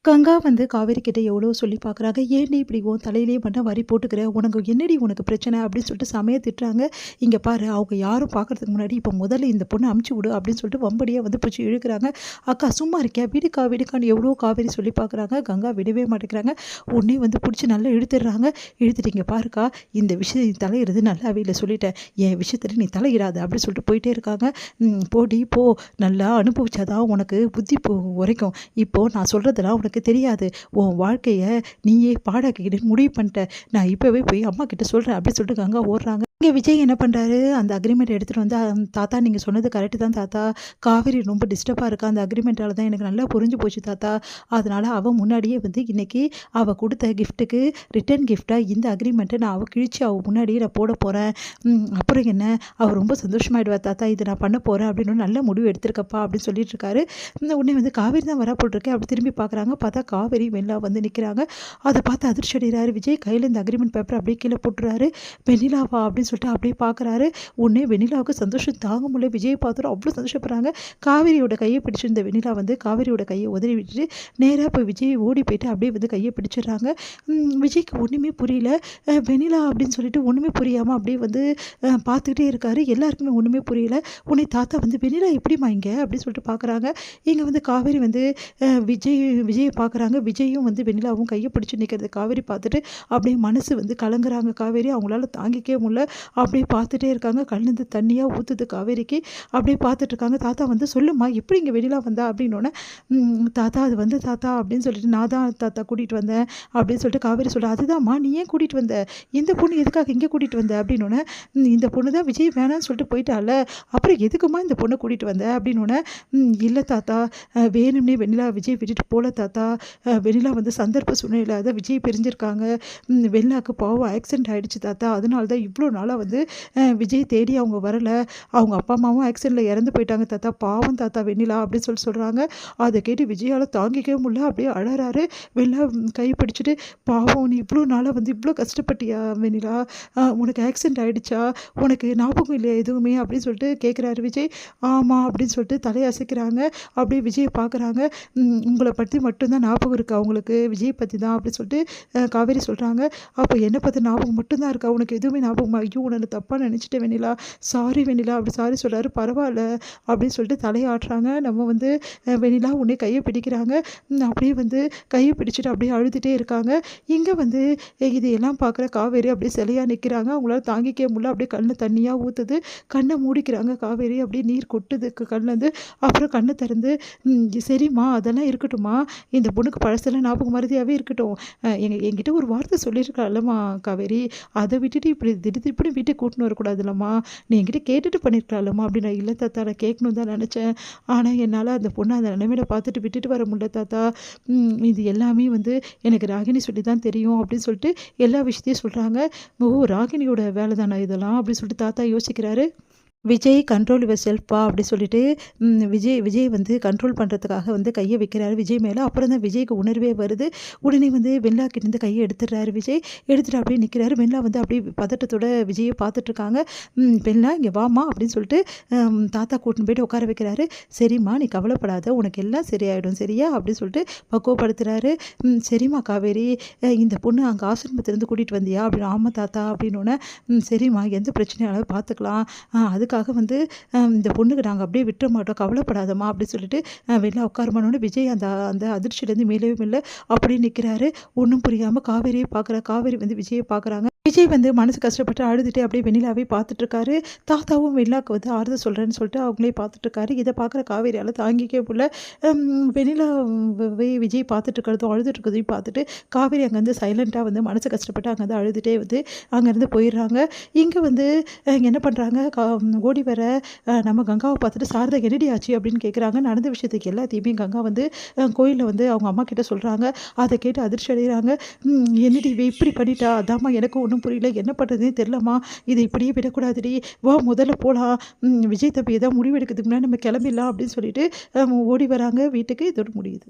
கங்கா வந்து காவேரி கிட்ட எவ்வளோ சொல்லி பார்க்குறாங்க. "ஏன்டி இப்படி உன் தலையிலேயே மட்டும் வரி போட்டுக்கிற? உனக்கு பிரச்சனை?" அப்படின்னு சொல்லிட்டு செமையா திட்டுறாங்க. "இங்க பாரு, அவங்க யாரும் பார்க்கறதுக்கு முன்னாடி இப்போ முதல்ல இந்த பொண்ண அமுச்சு விடு" அப்படின்னு சொல்லிட்டு வம்படியா வந்து பிடிச்சி இழுக்குறாங்க. "அக்கா சும்மா இருக்கியா? விடுக்கா விடுக்கான்னு" எவ்வளோ காவேரி சொல்லி பார்க்குறாங்க. கங்கா விடவே மாட்டேங்கிறாங்க. உடனே வந்து பிடிச்சி நல்லா இழுத்துடுறாங்க. இழுத்துட்டு, "இங்க பாருக்கா, இந்த விஷயம் நீ தலையிடுறது நல்லாவே இல்லை, சொல்லிட்டேன். என் விஷயத்துல நீ தலையிடாத" அப்படின்னு சொல்லிட்டு போயிட்டே இருக்காங்க. போடி போ, நல்லா அனுபவிச்சாதான் உனக்கு புத்தி உரைக்கும். இப்போ நான் சொல்கிறதெல்லாம் உனக்கு தெரியாது. உன் வாழ்க்கைய நீயே பாழாக்கிக்கிட்டு முடிவு பண்ணிட்ட. நான் இப்போவே போய் அம்மா கிட்ட சொல்கிறேன்" அப்படின்னு சொல்லிட்டு கங்கா ஓடுறாங்க. இங்கே விஜய் என்ன பண்ணுறாரு, அந்த அக்ரிமெண்ட் எடுத்துகிட்டு வந்து, தாத்தா நீங்கள் சொன்னது கரெக்டு தான் தாத்தா. காவேரி ரொம்ப டிஸ்டர்பாக இருக்கா. அந்த அக்ரிமெண்ட்டால் தான் எனக்கு நல்லா புரிஞ்சு போச்சு தாத்தா. அதனால் அவள் முன்னாடியே வந்து இன்றைக்கி அவள் கொடுத்த கிஃப்ட்டுக்கு ரிட்டர்ன் கிஃப்டாக இந்த அக்ரிமெண்ட்டை நான் கிழிச்சு அவள் முன்னாடியே நான் போட போகிறேன். அப்புறம் என்ன, அவள் ரொம்ப சந்தோஷமாயிடுவா தாத்தா. இதை நான் பண்ண போகிறேன் அப்படின்னு நல்ல முடிவு எடுத்திருக்கப்பா அப்படின்னு சொல்லிட்டு இருக்காரு. உடனே வந்து காவேரி தான் வரா போட்டிருக்கேன் அப்படி திரும்பி பார்க்குறாங்க. பார்த்தா காவேரி வெண்ணிலா வந்து நிற்கிறாங்க. அதை பார்த்து அதிர்ச்சி அடைகிறாரு விஜய். கையில் இந்த அக்ரிமெண்ட் பேப்பர் அப்படியே கீழே போட்டுறாரு. "வெண்ணிலாவா?" அப்படின்னு சொல்லிட்டு அப்படியே பார்க்குறாரு. உடனே வெண்ணிலாவுக்கு சந்தோஷம் தாங்க முடியல. விஜயை பார்த்துட்டு அவ்வளோ சந்தோஷப்படுறாங்க. காவேரியோட கையை பிடிச்சிருந்த வெண்ணிலா வந்து காவேரியோட கையை உதறி விட்டுட்டு நேராக போய் விஜய் ஓடி போயிட்டு அப்படியே வந்து கையை பிடிச்சிடுறாங்க. விஜய்க்கு ஒன்றுமே புரியல. வெண்ணிலா அப்படின்னு சொல்லிட்டு ஒன்றுமே புரியாமல் அப்படியே வந்து பார்த்துக்கிட்டே இருக்காரு. எல்லாருக்குமே ஒன்றுமே புரியல. உடனே தாத்தா வந்து, "வெண்ணிலா எப்படிம்மா இங்கே?" அப்படின்னு சொல்லிட்டு பார்க்குறாங்க. இங்கே வந்து காவேரி வந்து விஜயை பார்க்குறாங்க. விஜயும் வந்து வெண்ணிலாவும் கையை பிடிச்சி நிற்கிறது காவேரி பார்த்துட்டு அப்படியே மனசு வந்து கலங்குறாங்க காவேரி. அவங்களால தாங்கிக்கவே முடியல. அப்படியே பார்த்துட்டே இருக்காங்க. கண்ணுந்து தண்ணியாக ஊற்றுது காவேரிக்கு. அப்படியே பார்த்துட்ருக்காங்க. தாத்தா வந்து, "சொல்லுமா, எப்படி இங்கே வெண்ணிலா வந்தா?" அப்படின்னோடனே, தாத்தா அது வந்து தாத்தா" அப்படின்னு சொல்லிட்டு, "நான் தான் தாத்தா கூட்டிகிட்டு வந்தேன்" அப்படின்னு சொல்லிட்டு காவேரி சொல்கிறா. "அதுதான்மா, நீ ஏன் கூட்டிகிட்டு வந்த? இந்த பொண்ணு எதுக்காக இங்கே கூட்டிகிட்டு வந்த?" அப்படின்னோடனே, "இந்த பொண்ணு தான் விஜய் வேணான்னு சொல்லிட்டு போயிட்டால, அப்புறம் எதுக்குமா இந்த பொண்ணை கூட்டிகிட்டு வந்த?" அப்படின்னோடனே, "இல்லை தாத்தா, வேணும்னே வெண்ணிலா விஜய் விட்டுட்டு போல தாத்தா. வெண்ணிலா வந்து சந்தர்ப்ப சூழ்நிலையில் தான் விஜய் பிரிஞ்சிருக்காங்க. வெண்ணிலாவுக்கு பாவம் ஆக்சிடென்ட் ஆகிடுச்சு தாத்தா. அதனால தான் இவ்வளோ நாளாக வந்து விஜய் தேடி அவங்க வரல. அவங்க அப்பா அம்மாவும் ஆக்சிடென்ட்டில் இறந்து போயிட்டாங்க தாத்தா. பாவம் தாத்தா வெண்ணிலா" அப்படின்னு சொல்கிறாங்க. அதை கேட்டு விஜயால் தாங்கிக்கவே முடியல. அப்படியே அழறாரு. வெண்ணிலா கை பிடிச்சிட்டு, "பாவம், நீ இவ்வளோ நாளாக வந்து இவ்வளோ கஷ்டப்பட்டியா வெண்ணிலா? உனக்கு ஆக்சிடென்ட் ஆகிடுச்சா? உனக்கு ஞாபகம் இல்லையா எதுவுமே?" அப்படின்னு சொல்லிட்டு கேட்குறாரு விஜய். "ஆமாம்" அப்படின்னு சொல்லிட்டு தலையசைக்கிறாங்க. அப்படியே விஜயை பார்க்குறாங்க. "உங்களை பற்றி மட்டும்தான் ஞாபகம் இருக்கா உங்களுக்கு? விஜய் பற்றி தான்" அப்படின்னு சொல்லிட்டு காவேரி சொல்கிறாங்க. "அப்போ என்னை பற்றி ஞாபகம் மட்டும்தான் இருக்கா? உனக்கு எதுவுமே ஞாபகமா? ஐயோ, உன்னை தப்பாக நினச்சிட்டேன் வெண்ணிலா. சாரி வெண்ணிலா" அப்படி சாரி சொல்கிறாரு. "பரவாயில்ல" அப்படின்னு சொல்லிட்டு தலையாட்டுறாங்க. நம்ம வந்து வெண்ணிலா உடனே கையை பிடிக்கிறாங்க. அப்படியே வந்து கையை பிடிச்சிட்டு அப்படியே அழுதுகிட்டே இருக்காங்க. இங்கே வந்து இதையெல்லாம் பார்க்குற காவேரி அப்படியே சிலையாக நிற்கிறாங்க. அவங்களால தாங்கிக்கவே முடியல. அப்படியே கண்ணு தண்ணியாக ஊற்றுது. கண்ணை மூடிக்கிறாங்க காவேரி. அப்படியே நீர் கொட்டுது கண்லேருந்து. அப்புறம் கண்ணை திறந்து, "சரிம்மா, அதெல்லாம் இருக்கட்டும்மா. இந்த பொண்ணுக்கு பழசெல்லாம் ஞாபகம் மறதியாகவே இருக்கட்டும். என்கிட்ட ஒரு வார்த்தை சொல்லியிருக்கலாம்லம்மா காவேரி. அதை விட்டுட்டு இப்படி திடீர்னு வீட்டுக்கு கூட்டின்னு வரக்கூடாதுல்லம்மா. நீ என்கிட்ட கேட்டுட்டு பண்ணியிருக்கலாம்லம்மா" அப்படின்னா. "இல்லை தாத்தா, நான் கேட்கணும் தான் நினச்சேன். ஆனால் என்னால் அந்த பொண்ணை அந்த நிலைமையில பார்த்துட்டு விட்டுட்டு வர முடியல தாத்தா. இது எல்லாமே வந்து எனக்கு ராகினி சொல்லி தான் தெரியும்" அப்படின்னு சொல்லிட்டு எல்லா விஷயத்தையும் சொல்கிறாங்க. "ஓ, ராகினியோட வேலை தானே இதெல்லாம்?" அப்படின்னு சொல்லிட்டு தாத்தா யோசிக்கிறாரு. விஜய், "கண்ட்ரோல் யுவர் செல்ஃப்பா" அப்படி சொல்லிட்டு விஜய் வந்து கண்ட்ரோல் பண்ணுறதுக்காக வந்து கையை வைக்கிறாரு விஜய் மேலே. அப்புறம் தான் விஜய்க்கு உணர்வே வருது. உடனே வந்து வெண்ணிலா கிட்டேருந்து கையை எடுத்துடுறாரு விஜய். எடுத்துகிட்டு அப்படியே நிற்கிறாரு. வெண்ணிலா வந்து அப்படியே பதட்டத்தோட விஜயை பார்த்துட்ருக்காங்க. "வெண்ணிலா, இங்கே வாம்மா" அப்படின்னு சொல்லிட்டு தாத்தா கூட்டின்னு போய்ட்டு உட்கார வைக்கிறாரு. "சரிம்மா, நீ கவலைப்படாத, உனக்கு எல்லாம் சரியாயிடும், சரியா?" அப்படின்னு சொல்லிட்டு பக்குவப்படுத்துகிறாரு. "சரிம்மா காவேரி, இந்த பொண்ணு அங்கே ஆசிரமத்திலேருந்து கூட்டிகிட்டு வந்தியா?" அப்படின்னு. "ஆமாம் தாத்தா" அப்படின்னோடனே, "சரிம்மா, எந்த பிரச்சனையாலும் பார்த்துக்கலாம். அதுக்காக வந்து இந்த பொண்ணுக்கு நாங்கள் அப்படியே விட்டுற மாட்டோம், கவலைப்படாதம்மா" அப்படி சொல்லிட்டு வெளில உட்காரமானோடனே விஜய் அந்த அந்த அதிர்ச்சியிலேருந்து மேலவே மேல அப்படியே நிற்கிறாரு. ஒன்றும் புரியாமல் காவேரியை பார்க்குறா. காவேரி வந்து விஜயை பார்க்குறாங்க. விஜய் வந்து மனசு கஷ்டப்பட்டு அழுதுகிட்டே அப்படியே வெண்ணிலாவே பார்த்துட்ருக்காரு. தாத்தாவும் வெண்ணிலாவுக்கு வந்து ஆறுதல் சொல்கிறேன்னு சொல்லிட்டு அவங்களே பார்த்துட்ருக்காரு. இதை பார்க்குற காவேரியால் தாங்கிக்கவே முடியல. வெண்ணிலாவை விஜய் பார்த்துட்ருக்கிறதும் அழுதுட்ருக்கிறதையும் பார்த்துட்டு காவேரி அங்கேருந்து சைலண்ட்டாக வந்து மனசு கஷ்டப்பட்டு அங்கேருந்து அழுதுகிட்டே வந்து அங்கேருந்து போயிடுறாங்க. இங்கே வந்து என்ன பண்ணுறாங்க, ஓடி வர நம்ம கங்காவை பார்த்துட்டு, "சாரதா, என்னடி ஆச்சு?" அப்படின்னு கேட்குறாங்க. நடந்த விஷயத்துக்கு எல்லாத்தையுமே கங்கா வந்து கோயிலில் வந்து அவங்க அம்மா கிட்ட சொல்கிறாங்க. அதை கேட்டு அதிர்ச்சி அடைகிறாங்க. "என்னடி இவ இப்படி பண்ணிட்டா? அதாம்மா எனக்கும் ஒன்றும் புரியல. என்ன பண்ணுறதுனே தெரிலம்மா. இதை இப்படியே விடக்கூடாதுடி. வா, முதல்ல போகலாம். விஜய் தம்பி ஏதாவது முடிவு எடுக்கிறதுக்கு முன்னாடி நம்ம கிளம்பிடலாம்" அப்படின்னு சொல்லிட்டு ஓடி வராங்க வீட்டுக்கு. இதோடு முடியுது.